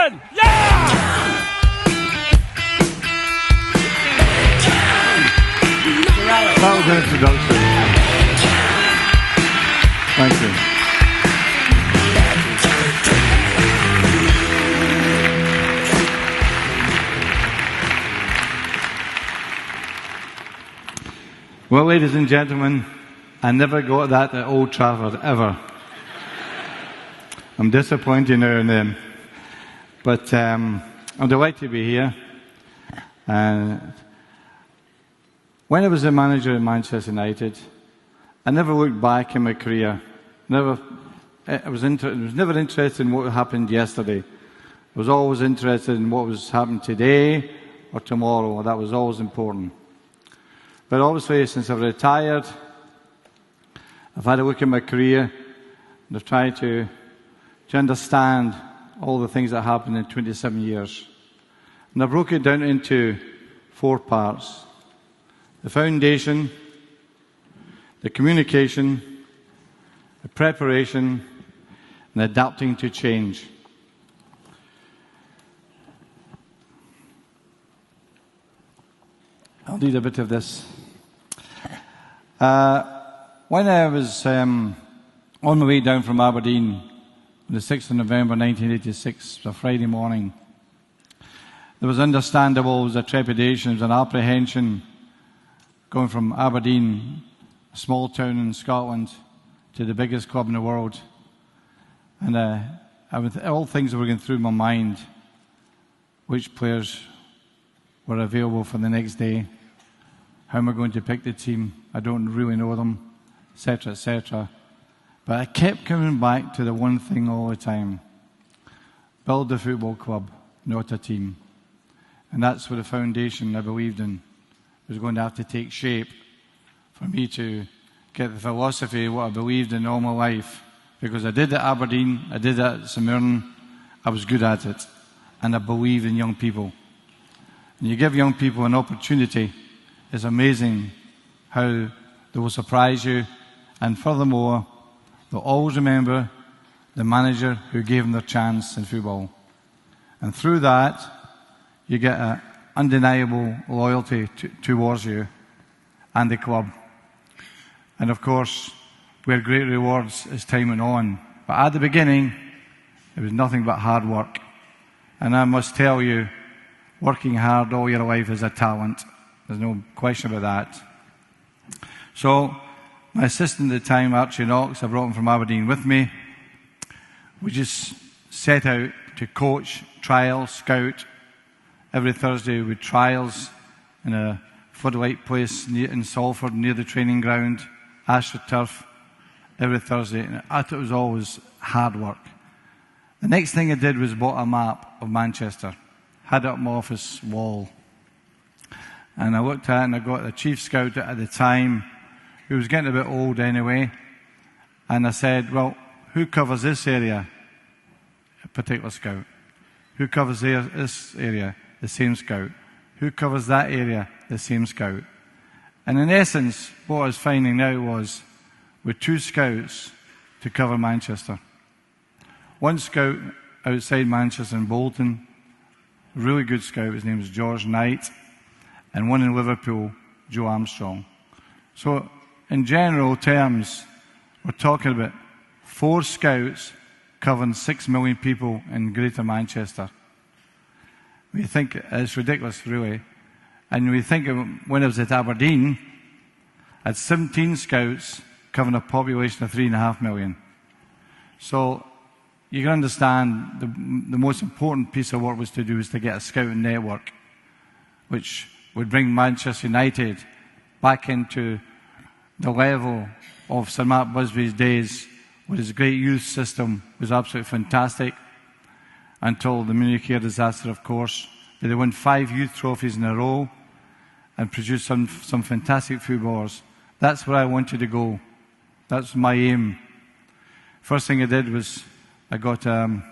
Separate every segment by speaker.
Speaker 1: Ferguson! Yeah!
Speaker 2: That was an introduction. Thank you. Well, ladies and gentlemen, I never got that at Old Trafford, ever. I'm disappointed now and then. But I'm delighted to be here. When I was the manager at Manchester United, I never looked back in my career. I was never interested in what happened yesterday. I was always interested in what was happening today or tomorrow. That was always important. But obviously, since I've retired, I've had a look at my career and I've tried to understand all the things that happened in 27 years. And I broke it down into 4 parts. The foundation, the communication, the preparation, and adapting to change. I'll need a bit of this. When I was on my way down from Aberdeen on the 6th of November 1986, a Friday morning, there was understandable, there was a trepidation, there was an apprehension going from Aberdeen, a small town in Scotland, to the biggest club in the world. And all things were going through my mind. Which players were available for the next day? How am I going to pick the team? I don't really know them, etc., etc. But I kept coming back to the one thing all the time. Build a football club, not a team. And that's what the foundation I believed in was going to have to take shape for me to get the philosophy of what I believed in all my life. Because I did it at Aberdeen, I did it at St Mirren, I was good at it. And I believed in young people. And you give young people an opportunity, it's amazing how they will surprise you. And furthermore, they'll always remember the manager who gave them their chance in football. And through that, you get an undeniable loyalty towards you and the club. And of course, we had great rewards as time went on. But at the beginning, it was nothing but hard work. And I must tell you, working hard all your life is a talent. There's no question about that. So, my assistant at the time, Archie Knox, I brought him from Aberdeen with me. We just set out to coach, trial, scout. Every Thursday we had trials in a floodlight place in Salford near the training ground, AstroTurf, every Thursday. And I thought it was always hard work. The next thing I did was bought a map of Manchester. Had it up my office wall. And I looked at it and I got the chief scout at the time, who was getting a bit old anyway. And I said, well, who covers this area? A particular scout. Who covers this area? The same scout. Who covers that area? The same scout. And in essence, what I was finding out was, with 2 scouts to cover Manchester. 1 scout outside Manchester in Bolton, a really good scout, his name was George Knight, and 1 in Liverpool, Joe Armstrong. So, in general terms, we're talking about 4 scouts covering 6 million people in Greater Manchester. We think it's ridiculous, really. And we think of when I was at Aberdeen, I had 17 scouts covering a population of 3.5 million. So, you can understand the most important piece of work was to get a scouting network, which would bring Manchester United back into the level of Sir Matt Busby's days, with his great youth system was absolutely fantastic, until the Munich air disaster, of course. But they won 5 youth trophies in a row and produced some fantastic footballers. That's where I wanted to go. That's my aim. First thing I did was I got a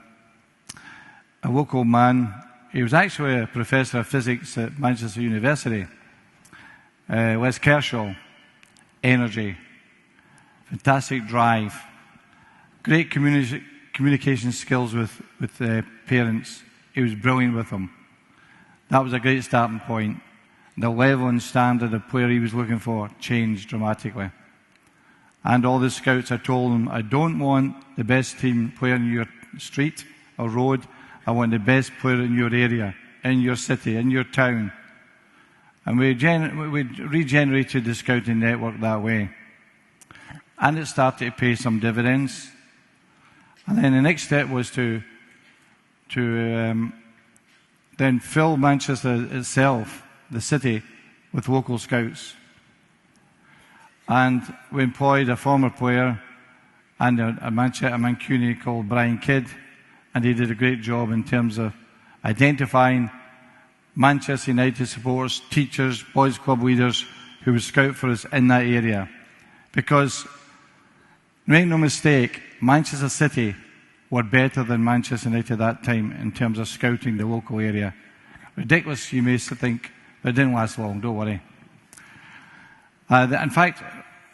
Speaker 2: local man. He was actually a professor of physics at Manchester University. Les Kershaw. Energy. Fantastic drive. Great communication skills with parents. he was brilliant with them. That was a great starting point. The level and standard of player he was looking for changed dramatically. And all the scouts, I told him, I don't want the best team player in your street or road. I want the best player in your area, in your city, in your town. And we regenerated the scouting network that way. And it started to pay some dividends. And then the next step was to then fill Manchester itself, the city, with local scouts. And we employed a former player and a Mancunian called Brian Kidd, and he did a great job in terms of identifying Manchester United supporters, teachers, boys club leaders who would scout for us in that area. Because, make no mistake, Manchester City were better than Manchester United at that time in terms of scouting the local area. Ridiculous, you may think, but it didn't last long, don't worry. In fact,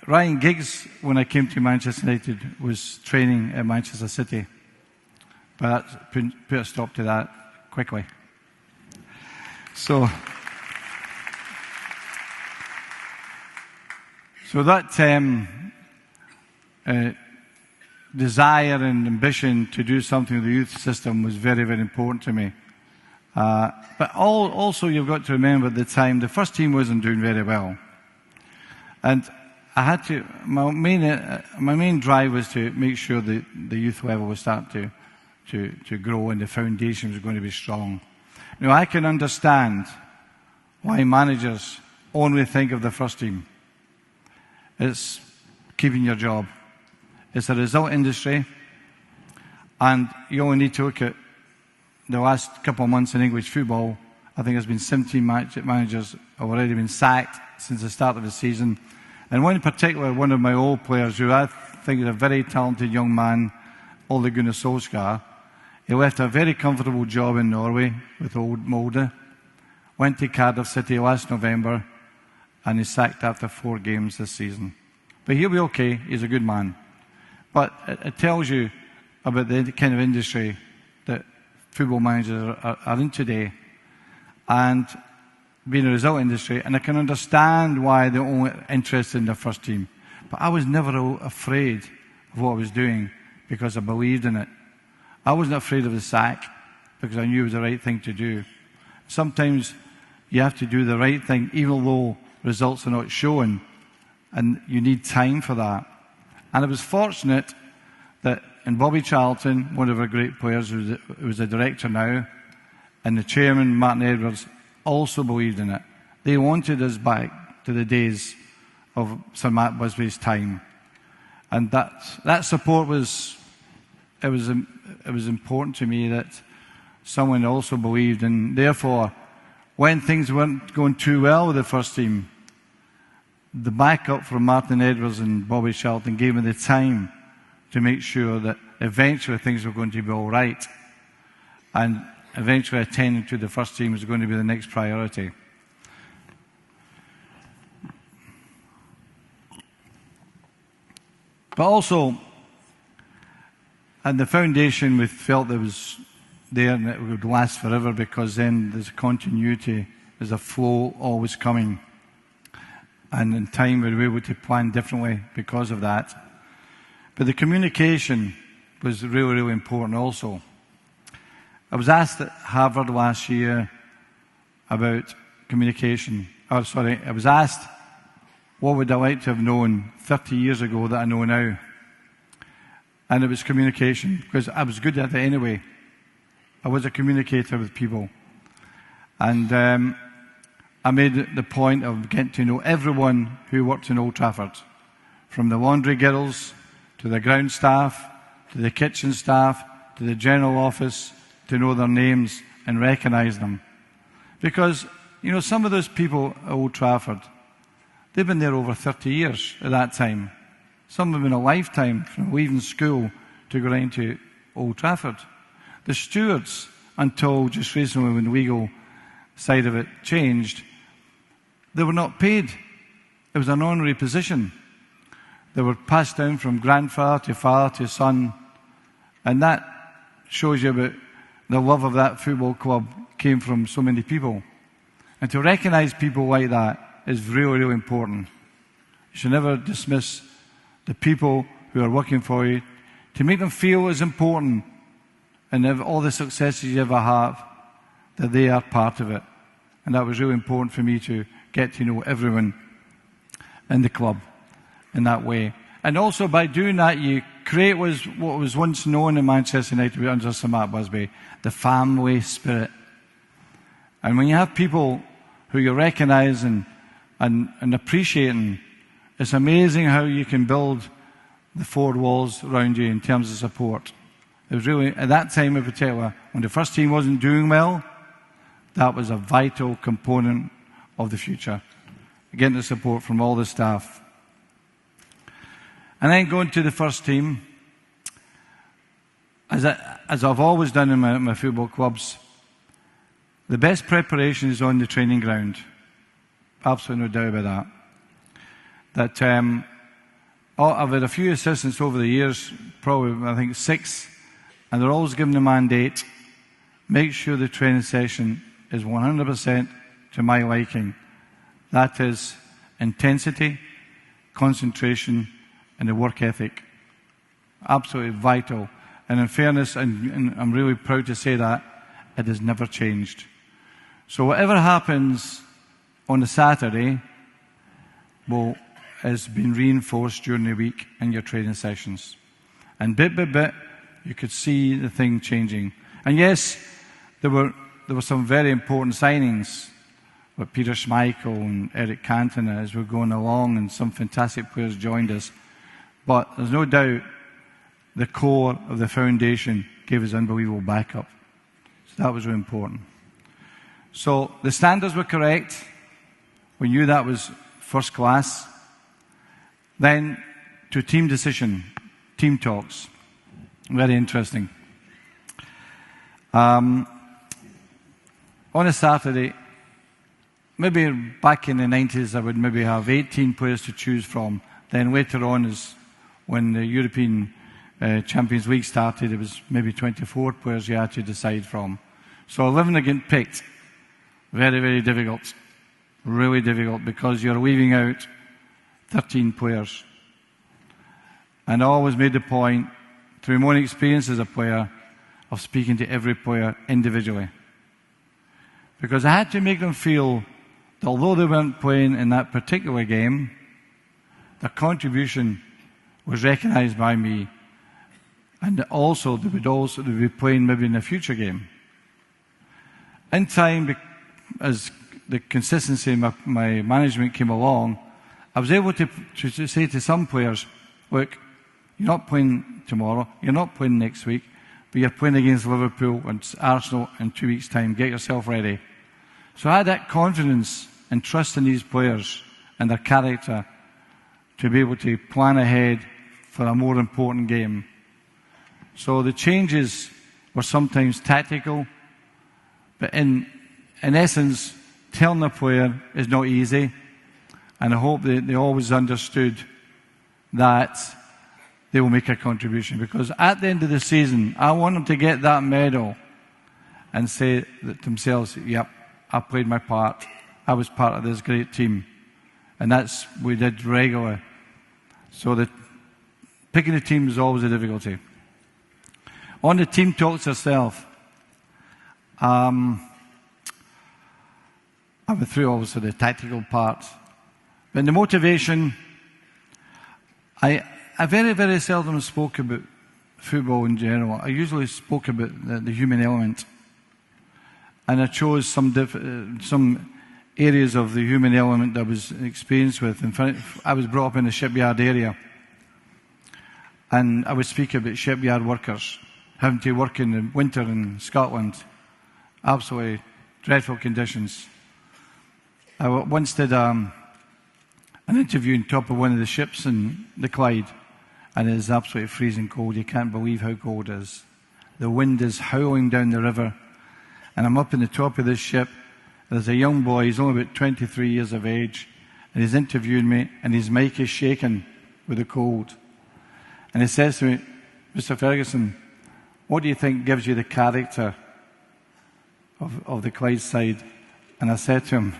Speaker 2: Ryan Giggs, when I came to Manchester United, was training at Manchester City. But put a stop to that quickly. So that desire and ambition to do something with the youth system was very, very important to me. But also you've got to remember at the time, the first team wasn't doing very well. And I had to, my main drive was to make sure that the youth level was starting to grow and the foundation was going to be strong. Now, I can understand why managers only think of the first team. It's keeping your job. It's a result industry, and you only need to look at the last couple of months in English football. I think there's been 17 managers have already been sacked since the start of the season. And one in particular, one of my old players, who I think is a very talented young man, Ole Gunnar Solskjaer, he left a very comfortable job in Norway with old Molde, went to Cardiff City last November, and he's sacked after 4 games this season. But he'll be okay, he's a good man. But it tells you about the kind of industry that football managers are in today, and being a result industry, and I can understand why they're only interested in their first team. But I was never afraid of what I was doing because I believed in it. I wasn't afraid of the sack because I knew it was the right thing to do. Sometimes you have to do the right thing even though results are not showing, and you need time for that. And I was fortunate that in Bobby Charlton, one of our great players who was a director now, and the chairman, Martin Edwards, also believed in it. They wanted us back to the days of Sir Matt Busby's time. And that support was important to me that someone also believed, and therefore, when things weren't going too well with the first team, the backup from Martin Edwards and Bobby Charlton gave me the time to make sure that eventually things were going to be all right, and eventually attending to the first team was going to be the next priority. But also, and the foundation we felt that was there and it would last forever, because then there's a continuity, there's a flow always coming. And in time we were able to plan differently because of that. But the communication was really, really important also. I was asked at Harvard last year about communication. I was asked what would I like to have known 30 years ago that I know now. And it was communication, because I was good at it anyway. I was a communicator with people. And I made the point of getting to know everyone who worked in Old Trafford, from the laundry girls, to the ground staff, to the kitchen staff, to the general office, to know their names and recognise them. Because, you know, some of those people at Old Trafford, they've been there over 30 years at that time. Some have been a lifetime from leaving school to go into Old Trafford. The stewards, until just recently when the legal side of it changed, they were not paid. It was an honorary position. They were passed down from grandfather to father to son. And that shows you about the love of that football club came from so many people. And to recognise people like that is really, really important. You should never dismiss the people who are working for you, to make them feel as important and have all the successes you ever have, that they are part of it. And that was really important for me to get to know everyone in the club in that way. And also by doing that, you create what was once known in Manchester United under Sir Matt Busby, the family spirit. And when you have people who you recognise and appreciating, it's amazing how you can build the four walls around you in terms of support. It was really, at that time in particular, when the first team wasn't doing well, that was a vital component of the future. Getting the support from all the staff. And then going to the first team, as I've always done in my football clubs, the best preparation is on the training ground. Absolutely no doubt about that. I've had a few assistants over the years, probably I think 6, and they're always given the mandate, make sure the training session is 100% to my liking. That is intensity, concentration, and the work ethic. Absolutely vital. And in fairness, and I'm really proud to say that, it has never changed. So whatever happens on a Saturday has been reinforced during the week in your training sessions. And bit by bit, you could see the thing changing. And yes, there were some very important signings with Peter Schmeichel and Eric Cantona as we're going along, and some fantastic players joined us. But there's no doubt the core of the foundation gave us unbelievable backup. So that was really important. So the standards were correct. We knew that was first class. Then to team decision, team talks. Very interesting. On a Saturday, maybe back in the 90s, I would maybe have 18 players to choose from. Then later on, when the European Champions League started, it was maybe 24 players you had to decide from. So 11 again picked. Very, very difficult. Really difficult, because you're leaving out 13 players. And I always made the point, through my own experience as a player, of speaking to every player individually. Because I had to make them feel that although they weren't playing in that particular game, their contribution was recognised by me. And also they would be playing maybe in a future game. In time, as the consistency in my management came along, I was able to say to some players, look, you're not playing tomorrow, you're not playing next week, but you're playing against Liverpool and Arsenal in 2 weeks' time. Get yourself ready. So I had that confidence and trust in these players and their character to be able to plan ahead for a more important game. So the changes were sometimes tactical, but in essence, telling the player is not easy. And I hope that they always understood that they will make a contribution. Because at the end of the season, I want them to get that medal and say that themselves, yep, I played my part. I was part of this great team. And that's what we did regularly. So picking the team is always a difficulty. On the team talks itself, I went through also the tactical part. But in the motivation, I very, very seldom spoke about football in general. I usually spoke about the human element. And I chose some areas of the human element that I was experienced with. In fact, I was brought up in the shipyard area. And I would speak about shipyard workers having to work in the winter in Scotland. Absolutely dreadful conditions. I once did an interview on top of one of the ships in the Clyde, and it is absolutely freezing cold. You can't believe how cold it is. The wind is howling down the river, and I'm up in the top of this ship. There's a young boy, he's only about 23 years of age, and he's interviewing me, and his mic is shaking with the cold. And he says to me, Mr. Ferguson, what do you think gives you the character of the Clyde side, and I said to him,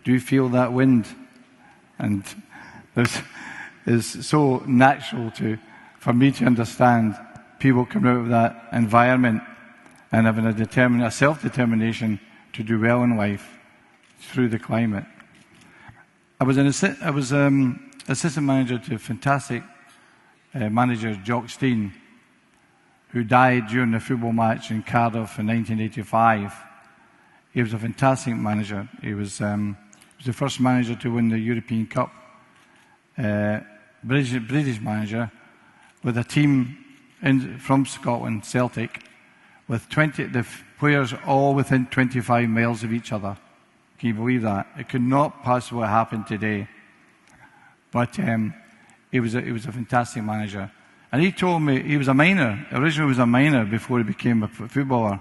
Speaker 2: "Do you feel that wind?" And it's so natural for me to understand people coming out of that environment and having a self-determination to do well in life through the climate. I was assistant manager to a fantastic manager, Jock Stein, who died during the football match in Cardiff in 1985. He was a fantastic manager. He was the first manager to win the European Cup, British manager, with a team from Scotland, Celtic, with the players all within 25 miles of each other. Can you believe that? It could not possibly happen today. But he was a fantastic manager. And he told me, he was a miner. Originally he was a miner before he became a footballer.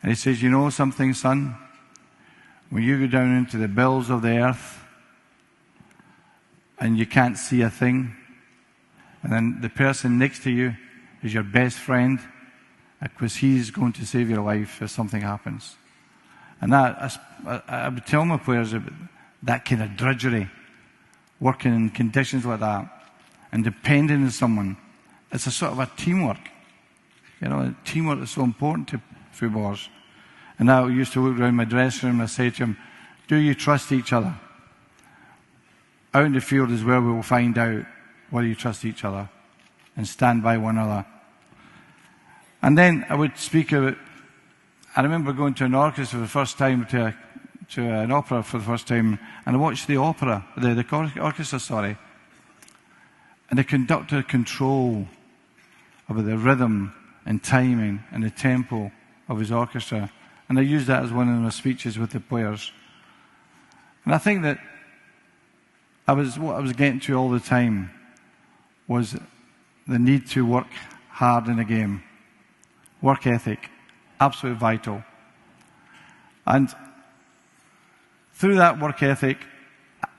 Speaker 2: And he says, "You know something, son? When you go down into the bowels of the earth and you can't see a thing, and then the person next to you is your best friend, because he's going to save your life if something happens." And I would tell my players about that kind of drudgery, working in conditions like that, and depending on someone. It's a sort of a teamwork. You know, teamwork is so important to footballers. And I used to look around my dressing room and I say to him, "Do you trust each other?" Out in the field is where we will find out whether you trust each other and stand by one another. And then I would speak about, I remember going to an orchestra for the first time, to an opera for the first time, and I watched the orchestra, and the conductor control of the rhythm and timing and the tempo of his orchestra. And I used that as one of my speeches with the players. And I think that what I was getting to all the time was the need to work hard in a game. Work ethic, absolutely vital. And through that work ethic,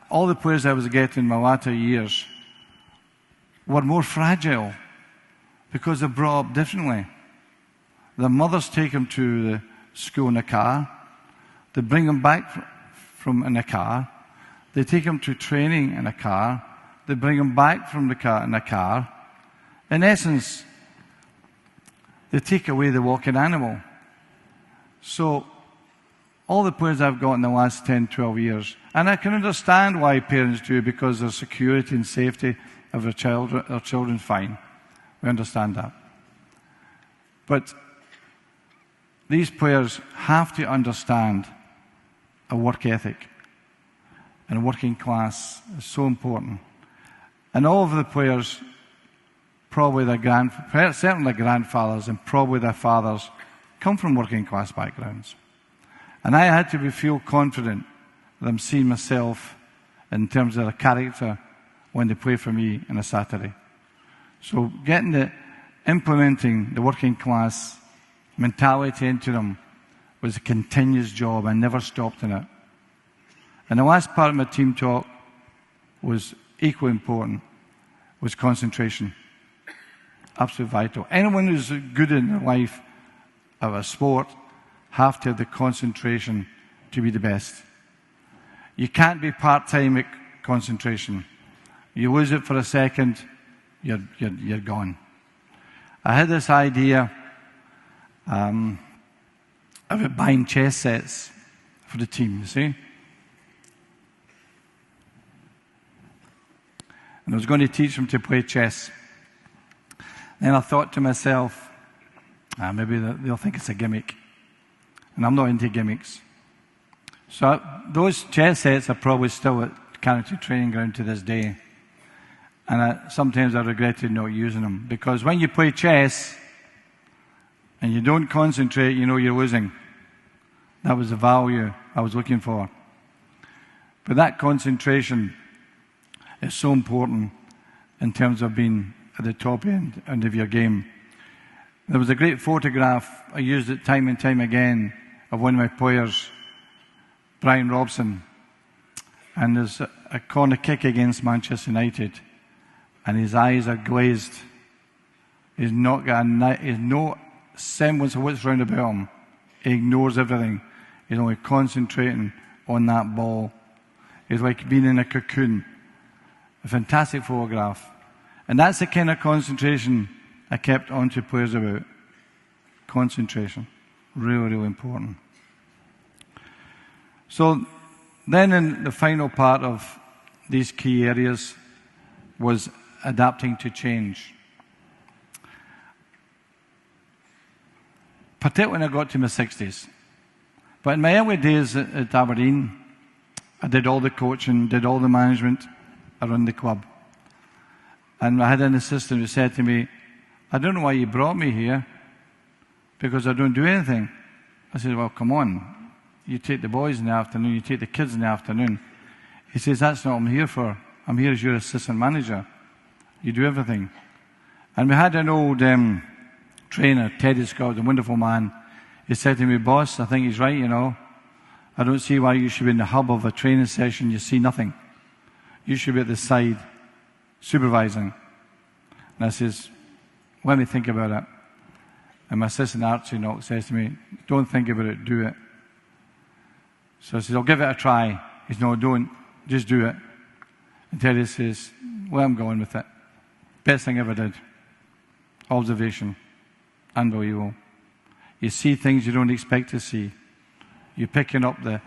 Speaker 2: all the players I was getting in my latter years were more fragile because they're brought up differently. Their mothers take them to the school in a car. They bring them back from in a car. They take them to training in a car. They bring them back from the car in a car. In essence, they take away the walking animal. So all the players I've got in the last 10, 12 years, and I can understand why parents do, because their security and safety of their children fine. We understand that. But these players have to understand a work ethic, and a working class is so important. And all of the players, probably certainly their grandfathers and probably their fathers, come from working class backgrounds. And I had to feel confident that I'm seeing myself in terms of their character when they play for me on a Saturday. So implementing the working class mentality into them was a continuous job. I never stopped in it. And the last part of my team talk was equally important, was concentration. Absolutely vital. Anyone who's good in their life of a sport have to have the concentration to be the best. You can't be part-time at concentration. You lose it for a second, you're gone. I had this idea about buying chess sets for the team, you see? And I was going to teach them to play chess. Then I thought to myself, maybe they'll think it's a gimmick. And I'm not into gimmicks. So those chess sets are probably still at Carrington Training Ground to this day. And sometimes I regretted not using them. Because when you play chess and you don't concentrate, you know you're losing. That was the value I was looking for. But that concentration is so important in terms of being at the top end of your game. There was a great photograph, I used it time and time again, of one of my players, Brian Robson. And there's a corner kick against Manchester United, and his eyes are glazed. He's no semblance of what's round about him. He ignores everything. He's only concentrating on that ball. It's like being in a cocoon. A fantastic photograph. And that's the kind of concentration I kept on to players about. Concentration. Really, really important. So then in the final part of these key areas was adapting to change. Particularly when I got to my 60s. But in my early days at Aberdeen, I did all the coaching, did all the management around the club. And I had an assistant who said to me, I don't know why you brought me here, because I don't do anything. I said, well, come on. You take the boys in the afternoon, you take the kids in the afternoon. He says, that's not what I'm here for. I'm here as your assistant manager. You do everything. And we had an old trainer, Teddy Scott, a wonderful man. He said to me, boss, I think he's right, you know. I don't see why you should be in the hub of a training session. You see nothing. You should be at the side supervising. And I says, let me think about it. And my assistant Archie Knox says to me, don't think about it, do it. So I says, I'll give it a try. He says, no, don't. Just do it. And Teddy says, well, I'm going with it. Best thing I ever did. Observation. Unbelievable. You see things you don't expect to see. You're picking up the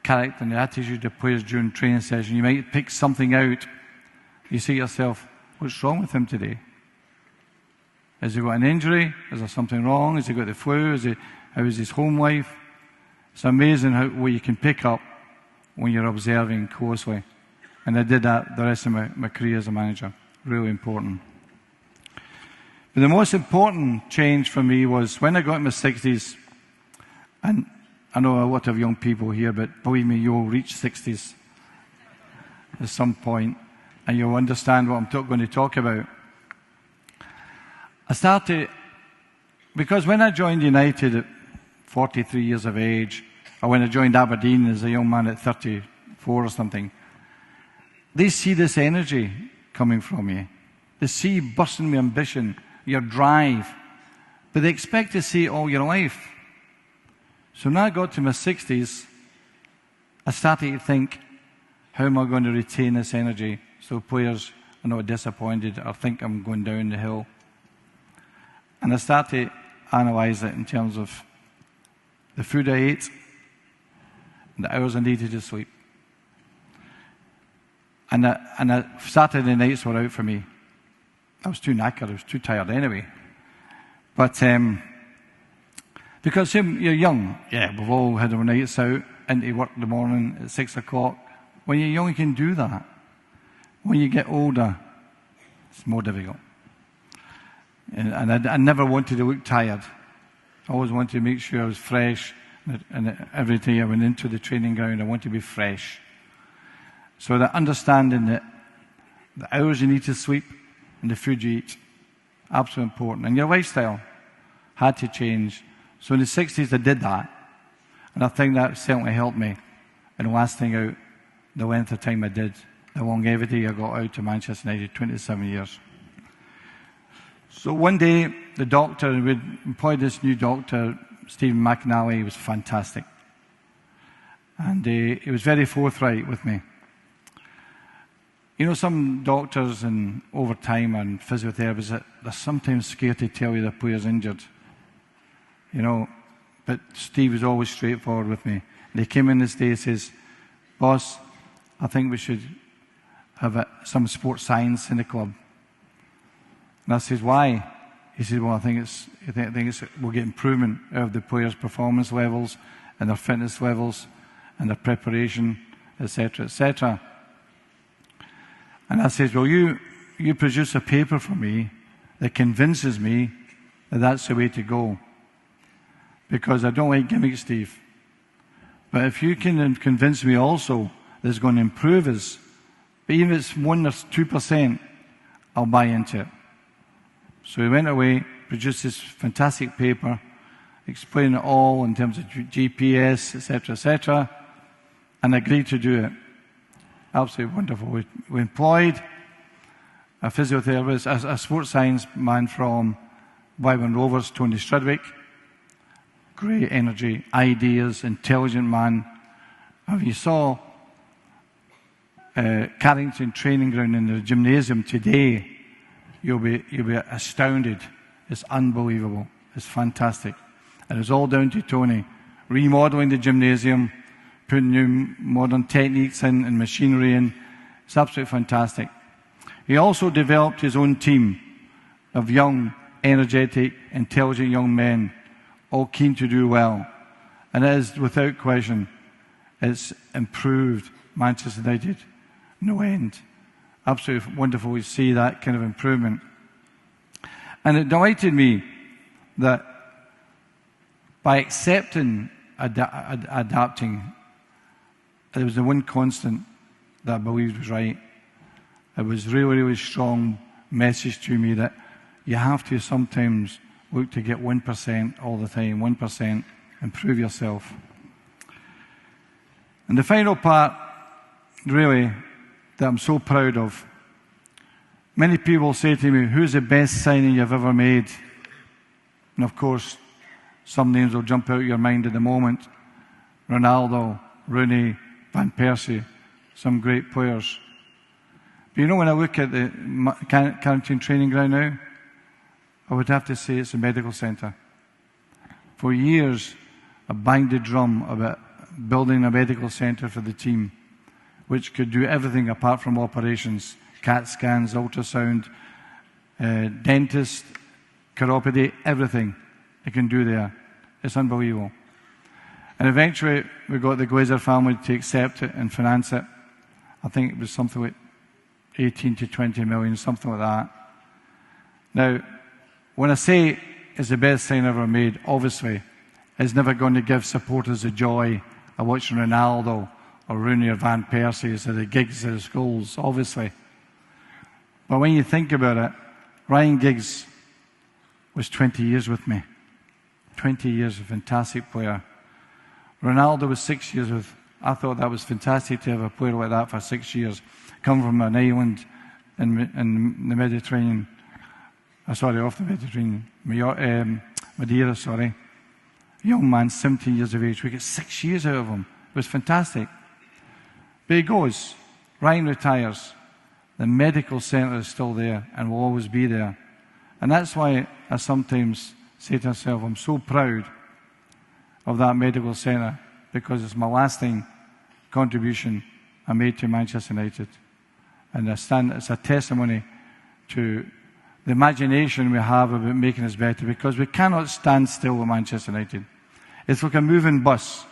Speaker 2: character and the attitude of players during training session. You might pick something out. You say to yourself, what's wrong with him today? Has he got an injury? Is there something wrong? Has he got the flu? How is his home life? It's amazing what you can pick up when you're observing closely. And I did that the rest of my career as a manager. Really important. But the most important change for me was when I got in my 60s, and I know a lot of young people here, but believe me, you'll reach 60s at some point, and you'll understand what I'm going to talk about. I started, because when I joined United at 43 years of age, or when I joined Aberdeen as a young man at 34 or something, they see this energy coming from you. They see you bursting with ambition, your drive, but they expect to see it all your life. So when I got to my 60s, I started to think, how am I going to retain this energy so players are not disappointed or think I'm going down the hill? And I started to analyse it in terms of the food I ate and the hours I needed to sleep. And Saturday nights were out for me. I was too knackered, I was too tired anyway. But because you're young, yeah, we've all had our nights out, into work in the morning at 6 o'clock. When you're young, you can do that. When you get older, it's more difficult. And I never wanted to look tired. I always wanted to make sure I was fresh. And every day I went into the training ground, I wanted to be fresh. So that understanding that the hours you need to sleep and the food you eat, absolutely important. And your lifestyle had to change. So in the 60s, I did that. And I think that certainly helped me in lasting out the length of time I did, the longevity I got out to Manchester United, 27 years. So one day, the doctor, we employed this new doctor, Stephen McNally. He was fantastic. And he was very forthright with me. You know, some doctors and over time and physiotherapists, they're sometimes scared to tell you their player's injured. You know, but Steve was always straightforward with me. And he came in this day and says, boss, I think we should have some sports science in the club. And I says, why? He said, well, I think we'll get improvement out of the players' performance levels and their fitness levels and their preparation, etc., etc. And I says, well, you produce a paper for me that convinces me that that's the way to go. Because I don't like gimmicks, Steve. But if you can convince me also that it's going to improve us, but even if it's 1 or 2%, I'll buy into it. So he went away, produced this fantastic paper, explaining it all in terms of GPS, etc., and agreed to do it. Absolutely wonderful. We employed a physiotherapist, a sports science man from Wyburn Rovers, Tony Strudwick, great energy, ideas, intelligent man. If you saw Carrington Training Ground in the gymnasium today, you'll be astounded. It's unbelievable. It's fantastic. And it's all down to Tony remodeling the gymnasium, putting new modern techniques in and machinery in. It's absolutely fantastic. He also developed his own team of young, energetic, intelligent young men, all keen to do well. And it is, without question, it's improved Manchester United no end. Absolutely wonderful to see that kind of improvement. And it delighted me that by accepting adapting, there was the one constant that I believed was right. It was really, really strong message to me that you have to sometimes look to get 1% all the time, 1%, improve yourself. And the final part, really, that I'm so proud of, many people say to me, who's the best signing you've ever made? And of course, some names will jump out of your mind at the moment. Ronaldo, Rooney, Van Persie, some great players. But you know, when I look at the Carrington Training Ground now, I would have to say it's a medical centre. For years, I banged the drum about building a medical centre for the team, which could do everything apart from operations, CAT scans, ultrasound, dentist, chiropody, everything it can do there. It's unbelievable. And eventually, we got the Glazer family to accept it and finance it. I think it was something like 18 to 20 million, something like that. Now, when I say it's the best sign ever made, obviously, it's never going to give supporters the joy of watching Ronaldo or Rooney or Van Persie at the gigs at the schools, obviously. But when you think about it, Ryan Giggs was 20 years with me. 20 years, a fantastic player. Ronaldo was 6 years with. I thought that was fantastic to have a player like that for 6 years. Come from an island in the Mediterranean. Sorry, off the Mediterranean. Madeira, sorry. Young man, 17 years of age. We get 6 years out of him. It was fantastic. But he goes. Ryan retires. The medical centre is still there and will always be there. And that's why I sometimes say to myself, I'm so proud of that medical centre, because it's my lasting contribution I made to Manchester United. And it's a testimony to the imagination we have about making us better, because we cannot stand still with Manchester United. It's like a moving bus.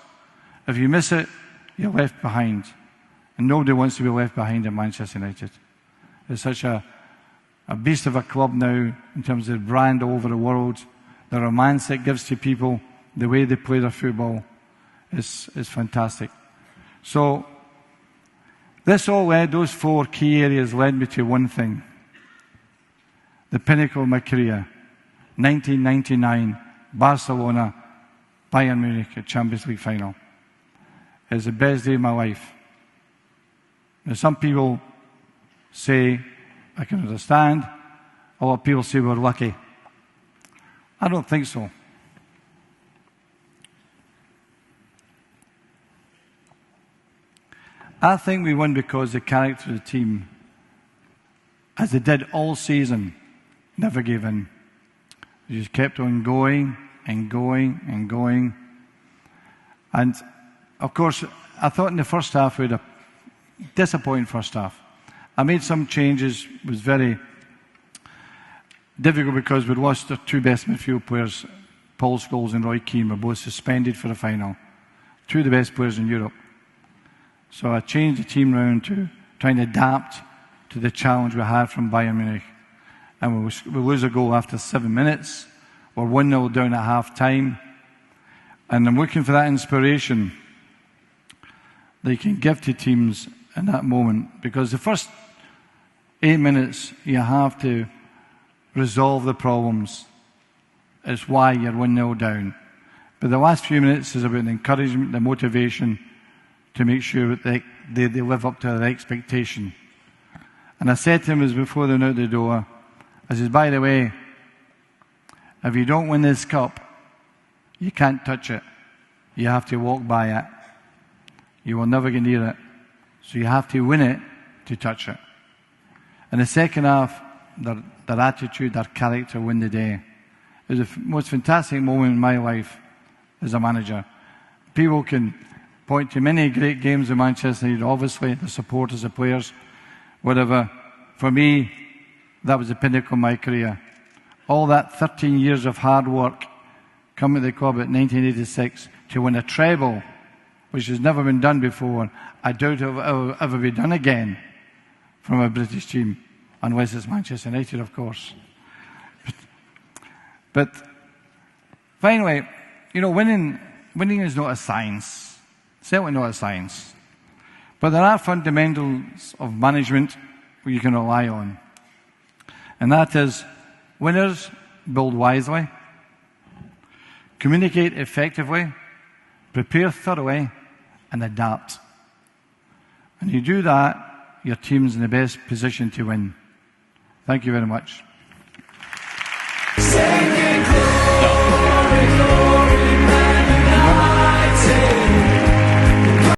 Speaker 2: If you miss it, you're left behind. And nobody wants to be left behind in Manchester United. It's such a beast of a club now in terms of the brand all over the world, the romance it gives to people, the way they play their football is fantastic. So this all led, those 4 key areas led me to one thing. The pinnacle of my career, 1999, Barcelona, Bayern Munich, a Champions League final. It's the best day of my life. Now, some people say, I can understand, a lot of people say we're lucky. I don't think so. I think we won because the character of the team, as they did all season, never gave in. They just kept on going and going and going. And, of course, I thought in the first half we had a disappointing first half. I made some changes. It was very difficult because we'd lost our 2 best midfield players, Paul Scholes and Roy Keane, were both suspended for the final. 2 of the best players in Europe. So I changed the team round to try and adapt to the challenge we had from Bayern Munich. And we lose a goal after 7 minutes. We're 1-0 down at half-time. And I'm looking for that inspiration that you can give to teams in that moment. Because the first 8 minutes, you have to resolve the problems. It's why you're 1-0 down. But the last few minutes is about the encouragement, the motivation to make sure that they live up to their expectation. And I said to him as before they went out the door, I said, by the way, if you don't win this cup, You can't touch it. You have to walk by it. You will never get near it. So you have to win it to touch it. In the second half, their attitude, their character win the day. It was the most fantastic moment in my life as a manager. People can point to many great games in Manchester United, obviously, the supporters, the players, whatever. For me, that was the pinnacle of my career. All that 13 years of hard work, coming to the club at 1986 to win a treble, which has never been done before. I doubt it will ever be done again from a British team, unless it's Manchester United, of course. But finally, you know, winning is not a science. Certainly not a science. But there are fundamentals of management you can rely on. And that is, winners build wisely, communicate effectively, prepare thoroughly, and adapt. And you do that, your team's in the best position to win. Thank you very much.